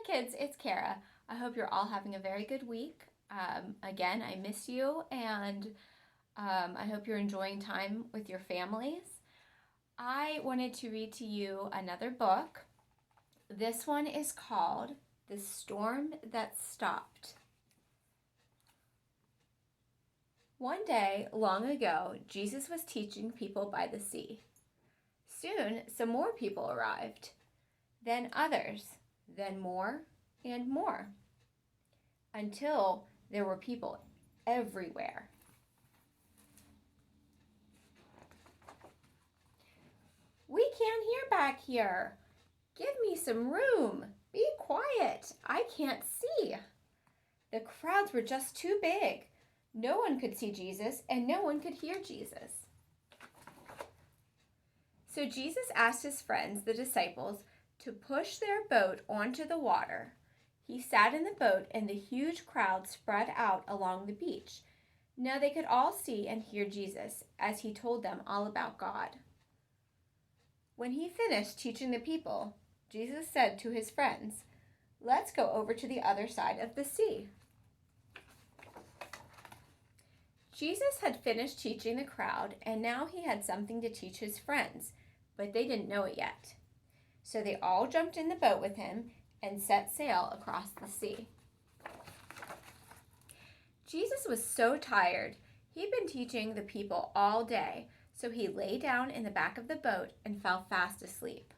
kids, it's Kara. I hope you're all having a very good week. Again, I miss you and I hope you're enjoying time with your families. I wanted to read to you another book. This one is called The Storm That Stopped. One day, long ago, Jesus was teaching people by the sea. Soon, some more people arrived, then others, then more and more, until there were people everywhere. We can't hear back here. Give me some room. Be quiet. I can't see. The crowds were just too big. No one could see Jesus and no one could hear Jesus. So Jesus asked his friends, the disciples, to push their boat onto the water. He sat in the boat and the huge crowd spread out along the beach. Now they could all see and hear Jesus as he told them all about God. When he finished teaching the people, Jesus said to his friends, "Let's go over to the other side of the sea." Jesus had finished teaching the crowd, and now he had something to teach his friends, but they didn't know it yet. So they all jumped in the boat with him and set sail across the sea. Jesus was so tired. He'd been teaching the people all day, so he lay down in the back of the boat and fell fast asleep.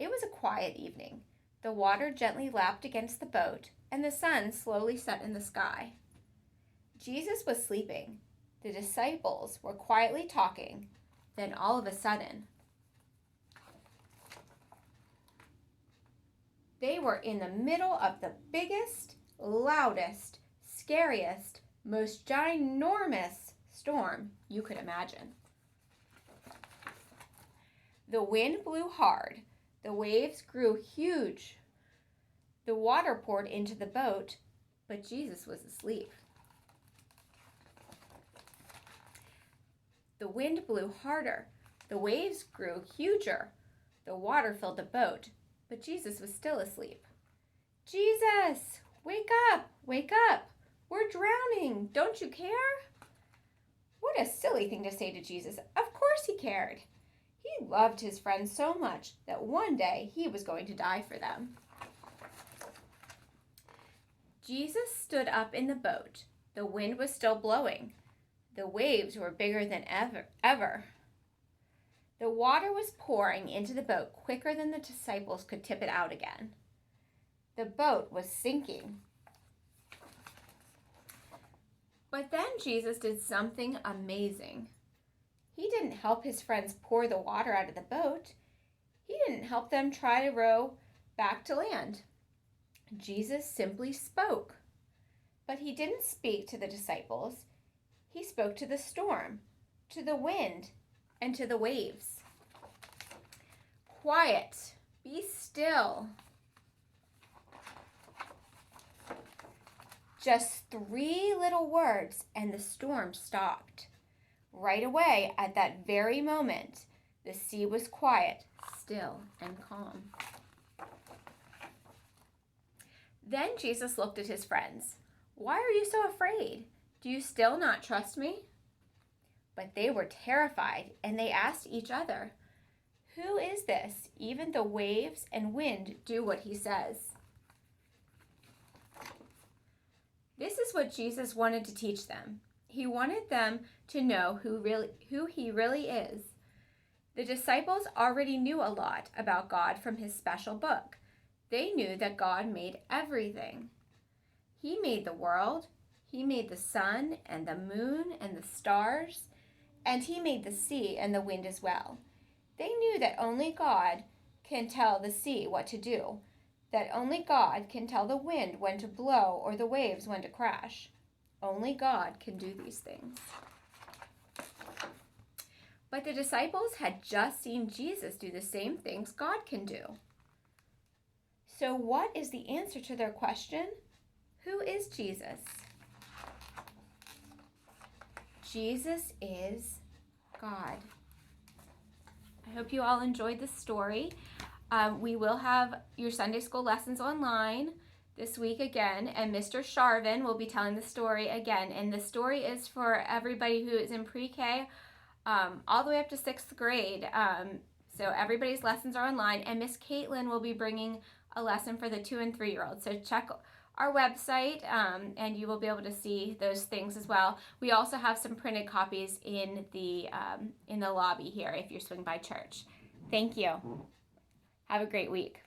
It was a quiet evening. The water gently lapped against the boat, and the sun slowly set in the sky. Jesus was sleeping. The disciples were quietly talking. Then all of a sudden, they were in the middle of the biggest, loudest, scariest, most ginormous storm you could imagine. The wind blew hard. The waves grew huge. The water poured into the boat, but Jesus was asleep. The wind blew harder. The waves grew huger. The water filled the boat, but Jesus was still asleep. "Jesus, wake up, wake up. We're drowning. Don't you care?" What a silly thing to say to Jesus. Of course he cared. He loved his friends so much that one day he was going to die for them. Jesus stood up in the boat. The wind was still blowing. The waves were bigger than ever. The water was pouring into the boat quicker than the disciples could tip it out again. The boat was sinking. But then Jesus did something amazing. He didn't help his friends pour the water out of the boat. He didn't help them try to row back to land. Jesus simply spoke. But he didn't speak to the disciples. He spoke to the storm, to the wind, and to the waves. "Quiet, be still." Just 3 little words and the storm stopped. Right away, at that very moment, the sea was quiet, still, and calm. Then Jesus looked at his friends. "Why are you so afraid? Do you still not trust me?" But they were terrified, and they asked each other, "Who is this? Even the waves and wind do what he says." This is what Jesus wanted to teach them. He wanted them to know who he really is. The disciples already knew a lot about God from his special book. They knew that God made everything. He made the world. He made the sun and the moon and the stars, and he made the sea and the wind as well. They knew that only God can tell the sea what to do, that only God can tell the wind when to blow or the waves when to crash. Only God can do these things. But the disciples had just seen Jesus do the same things God can do. So what is the answer to their question? Who is Jesus? Jesus is God. I hope you all enjoyed this story. We will have your Sunday school lessons online this week again, and Mr. Sharvin will be telling the story again. And the story is for everybody who is in pre-K all the way up to 6th grade. So everybody's lessons are online, and Miss Caitlin will be bringing a lesson for the 2 and 3-year-olds. So check our website, and you will be able to see those things as well. We also have some printed copies in the lobby here if you swing by church. Thank you. Have a great week.